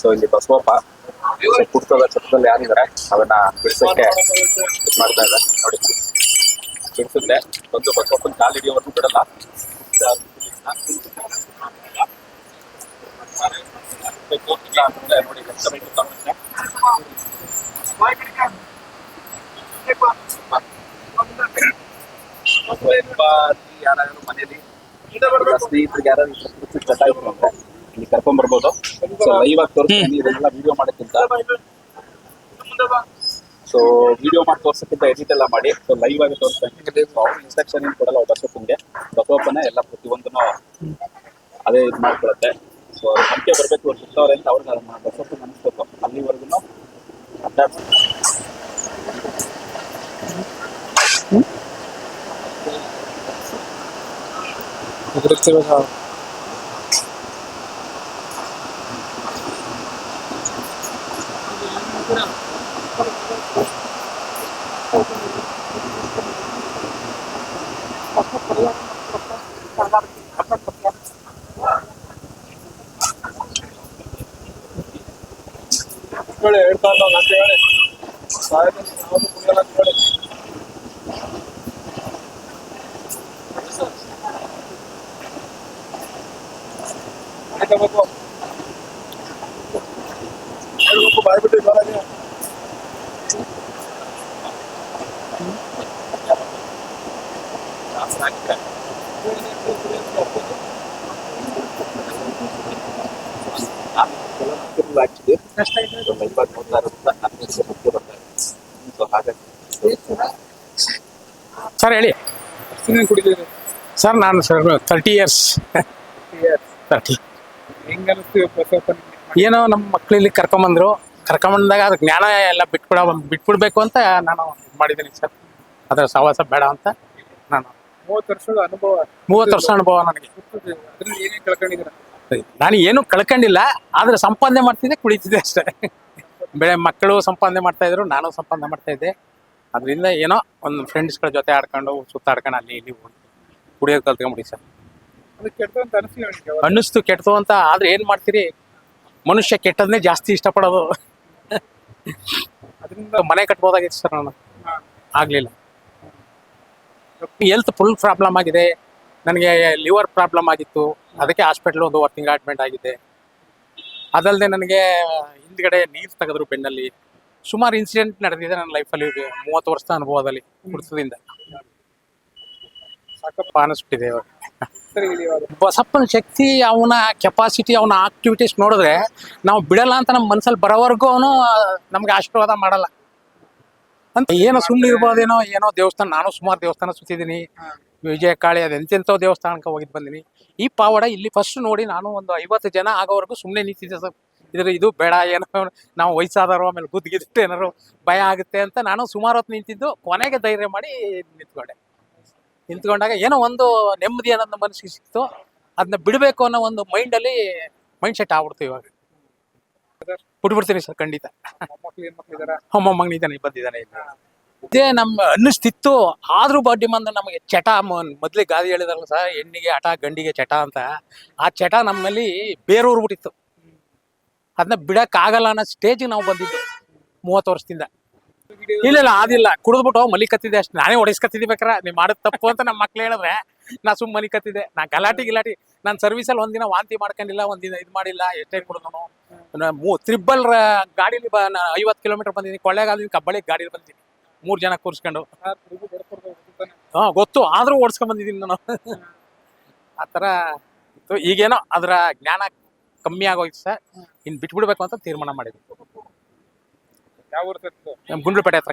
So ಇಲ್ಲಿ ಬಸವಪ್ಪ ಪುಸ್ತಕದ ಛತ್ರದಲ್ಲಿ ಯಾರಿದ್ದಾರೆ ಅದನ್ನ ಬಿಡ್ಸಕ್ಕೆ ಮಾಡ್ತಾ ಇದ್ದಾರೆ ನೋಡಿ. ಬಿಡಿಸುತ್ತೆ ಒಂದು ಬಸವಪ್ಪನ ಕಾಲು ಹಿಡಿಯೋವರೆಗೂ ಬಿಡಲ್ಲ. ನೋಡಿ ಯಾರಾದ್ರೂ ಮನೇಲಿ ಸ್ನೇಹಿತರಿಗೆ ಯಾರಾದ್ರೂ ಚಟ ಇದ್ರು ಅಂದ್ರೆ ಇಲ್ಲಿ ಕರ್ಕೊಂಡ್ ಬರ್ಬೋದು. ಸೊ ಲೈವ್ ಆಗಿ ತೋರಿಸ್ತೀನಿ, ಇದನ್ನೆಲ್ಲ ವಿಡಿಯೋ ಮಾಡೋಕ್ಕಿಂತ ಸೊ ವಿಡಿಯೋ ಮಾಡಿ ತೋರ್ಸಕ್ಕಿಂತ ಎಡಿಟ್ ಎಲ್ಲ ಮಾಡಿ ಸೊ ಲೈವ್ ಆಗಿ ತೋರಿಸ್ತೀನಿ. ಸೊ ಅವ್ರು ಇನ್ಸ್ಟ್ರಕ್ಷನ್ ಏನು ಕೊಡಲ್ಲ ಬಸವಪ್ಪನಿಗೆ, ಬಸವಪ್ಪನೇ ಎಲ್ಲ ಪ್ರತಿಯೊಂದನ್ನು ಅದೇ ಇದು ಮಾಡ್ಕೊಳುತ್ತೆ. ಸೊ ಅವ್ರ ನಂಬಿಕೆ ಬರಬೇಕು, ಅವ್ರು ಬಿಟ್ಟವ್ರೆ ಅಂತ ಅವ್ರಿಗೆ ಅದನ್ನ ಬಸವಪ್ಪನ ಅನಿಸ್ಬೇಕು. ಅಲ್ಲಿವರೆಗೂ ಅಡ್ಡಾಡ್ಸಿ ಹೇಳ್ತಾರ ಅಂತ ಹೇಳಿ ಬಾಯ್ಬಿಟ್ಟು ಸರ್ ಹೇಳಿ. ಕುಡಿದಿರಿ ಸರ್ ನಾನು ಸರ್ 30 years. 30. ಏನೋ ನಮ್ಮ ಮಕ್ಕಳಿಲ್ಲಿ ಕರ್ಕೊಂಬಂದಾಗ ಅದಕ್ಕೆ ಜ್ಞಾನ ಎಲ್ಲ ಬಿಟ್ಬಿಡ್ಬೇಕು ಅಂತ ನಾನು ಮಾಡಿದ್ದೀನಿ ಸರ್. ಅದರ ಸಹವಾಸ ಬೇಡ ಅಂತ ನಾನು 30 ವರ್ಷ ಅನುಭವ ನನಗೆ. ನಾನು ಏನು ಕಳ್ಕೊಂಡಿಲ್ಲ, ಆದ್ರೆ ಸಂಪಾದನೆ ಮಾಡ್ತಿದ್ದೆ, ಕುಡಿತಿದ್ದೆ ಅಷ್ಟೇ. ಮಕ್ಕಳು ಸಂಪಾದನೆ ಮಾಡ್ತಾ ಇದ್ರು, ನಾನು ಸಂಪಾದನೆ ಮಾಡ್ತಾ ಇದ್ದೆ. ಅದರಿಂದ ಏನೋ ಒಂದು ಫ್ರೆಂಡ್ಸ್ಗಳ ಜೊತೆ ಆಡ್ಕೊಂಡು ಸುತ್ತಾಡ್ಕೊಂಡು ಅಲ್ಲಿ ಇಲ್ಲಿ ಕುಡಿಯೋದು ಕಲ್ತ್ಕೊಂಡ್ಬಿಡಿ ಸರ್. ಅನ್ನಿಸ್ತು ಕೆಟ್ಟದು ಅಂತ. ಆದ್ರೆ ಏನ್ ಮಾಡ್ತೀರಿ, ಮನುಷ್ಯ ಕೆಟ್ಟದನ್ನೇ ಜಾಸ್ತಿ ಇಷ್ಟಪಡೋದು. ಅದರಿಂದ ಮನೆ ಕಟ್ಬೋದಾಗಿತ್ತು ಸರ್, ನಾನು ಆಗ್ಲಿಲ್ಲ. ಹೆಲ್ತ್ ಫುಲ್ ಪ್ರಾಬ್ಲಮ್ ಆಗಿದೆ ನನಗೆ. ಲಿವರ್ ಪ್ರಾಬ್ಲಮ್ ಆಗಿತ್ತು, ಅದಕ್ಕೆ ಹಾಸ್ಪಿಟ್ಲ್ 1 ತಿಂಗಳು ಅಡ್ಮಿಟ್ ಆಗಿದೆ. ಅದಲ್ಲದೆ ನನಗೆ ಹಿಂದ್ಗಡೆ ನೀರು ತೆಗೆದ್ರು ಬೆನ್ನಲ್ಲಿ. ಸುಮಾರು ಇನ್ಸಿಡೆಂಟ್ ನಡೆದಿದೆ ನನ್ನ ಲೈಫಲ್ಲಿ. 30 ವರ್ಷದ ಅನುಭವದಲ್ಲಿ ಕುಡಿತದಿಂದ ಸಾಕಪ್ಪ ಅನಿಸ್ಬಿಟ್ಟಿದೆ ಇವಾಗ. ಬಸಪ್ಪನ ಶಕ್ತಿ, ಅವನ ಕೆಪಾಸಿಟಿ, ಅವನ ಆಕ್ಟಿವಿಟೀಸ್ ನೋಡಿದ್ರೆ ನಾವು ಬಿಡಲ್ಲ ಅಂತ ನಮ್ಮ ಮನಸ್ಸಲ್ಲಿ ಬರೋವರೆಗೂ ಅವನು ನಮ್ಗೆ ಆಶೀರ್ವಾದ ಮಾಡಲ್ಲ ಅಂತ. ಏನೋ ಸುಮ್ಮನೆ ಇರ್ಬೋದೇನೋ, ಏನೋ ದೇವಸ್ಥಾನ, ನಾನು ಸುಮಾರು ದೇವಸ್ಥಾನ ಸುತ್ತಿದ್ದೀನಿ. ವಿಜಯ ಕಾಳಿ ಅದೆಂತೆಂಥೋ ದೇವಸ್ಥಾನಕ್ಕೆ ಹೋಗಿದ್ದು ಬಂದಿನಿ. ಈ ಪಾವಡ ಇಲ್ಲಿ ಫಸ್ಟ್ ನೋಡಿ ನಾನು ಒಂದು 50 ಜನ ಆಗೋವರೆಗೂ ಸುಮ್ಮನೆ ನಿಂತಿದ್ದೆ ಸರ್. ಇದು ಬೇಡ, ಏನೋ ನಾವು ವಯಸ್ಸಾದವರು, ಆಮೇಲೆ ಗುದ್ದಿಗಿಟ್ಟು ಏನಾರು ಭಯ ಆಗುತ್ತೆ ಅಂತ ನಾನು ಸುಮಾರು ಹೊತ್ತು ನಿಂತಿದ್ದು. ಕೊನೆಗೆ ಧೈರ್ಯ ಮಾಡಿ ನಿಂತ್ಕೊಂಡಾಗ ಏನೋ ಒಂದು ನೆಮ್ಮದಿ ಅನ್ನೋದು ಮನಸ್ಸಿಗೆ ಸಿಕ್ತು. ಅದನ್ನ ಬಿಡಬೇಕು ಅನ್ನೋ ಒಂದು ಮೈಂಡ್ ಸೆಟ್ ಆಗ್ಬಿಡ್ತು. ಇವಾಗ ಬಿಟ್ಬಿಡ್ತೀನಿ ಸರ್ ಖಂಡಿತ. ಮೊಮ್ಮಗನಿದ್ದಾನೆ, ಬಂದಿದ್ದಾನೆ. ಇದೇ ನಮ್ಮ ಅನ್ನಿಸ್ತಿತ್ತು. ಆದ್ರೂ ಬಡ್ಡಿ ಮಂದ ನಮಗೆ ಚಟ, ಮೊದ್ಲೇ ಗಾದಿ ಹೇಳಿದಾರಲ್ಲ ಸರ್, ಹೆಣ್ಣಿಗೆ ಹಠ ಗಂಡಿಗೆ ಚಟ ಅಂತ. ಆ ಚಟ ನಮ್ಮಲ್ಲಿ ಬೇರೂರ್ಬಿಟ್ಟಿತ್ತು. ಅದನ್ನ ಬಿಡಕ್ಕಾಗಲ್ಲ ಅನ್ನೋ ಸ್ಟೇಜಿಗೆ ನಾವು ಬಂದಿದ್ದು 30 ವರ್ಷದಿಂದ. ಇಲ್ಲ ಆದಿಲ್ಲ, ಕುಡಿದ್ಬಿಟ್ಟು ಮಲಿಕತ್ತಿದ್ದೆ ಅಷ್ಟೇ. ನಾನೇ ಹೊಡಿಸ್ಕತ್ತಿದ್ದೆ ಬೇಕಾರೆ, ನೀವು ಮಾಡೋದು ತಪ್ಪು ಅಂತ ನಮ್ಮ ಮಕ್ಳು ಹೇಳಿದ್ರೆ ನಾ ಸುಮ್ಮನೆ ಮಲಿಕತ್ತಿದ್ದೆ. ನಾ ಗಲಾಟಿ ನಾನು ಸರ್ವಿಸಲ್ಲಿ ಒಂದಿನ ವಾಂತಿ ಮಾಡ್ಕೊಂಡಿಲ್ಲ, ಒಂದಿನ ಇದು ಮಾಡಿಲ್ಲ. ಎಷ್ಟೇ ಕುಡಿದನು. ತ್ರಿಬಲ್ ಗಾಡೀಲಿ 50 ಕಿಲೋಮೀಟರ್ ಬಂದಿದ್ದೀನಿ. ಕೊಳ್ಳೇಗಾಲದಿಂದ ಕಬ್ಬಳ್ಳಿ ಗಾಡೀಲಿ ಬಂದಿದ್ದೀನಿ, 3 ಜನ ಕೂರ್ಸ್ಕೊಂಡು. ಗೊತ್ತು, ಆದ್ರೂ ಓಡಿಸ್ಕೊಂಡ್ ಬಂದಿದ್ದೀನಿ ನಾನು. ಆತರ ಈಗೇನೋ ಅದರ ಜ್ಞಾನ ಕಮ್ಮಿ ಆಗೋಯ್ತು ಸರ್. ಇನ್ನು ಬಿಟ್ಬಿಡ್ಬೇಕು ಅಂತ ತೀರ್ಮಾನ ಮಾಡಿದ್ವಿ. ಗುಂಡ್ಲುಪೇಟೆ ಹತ್ರ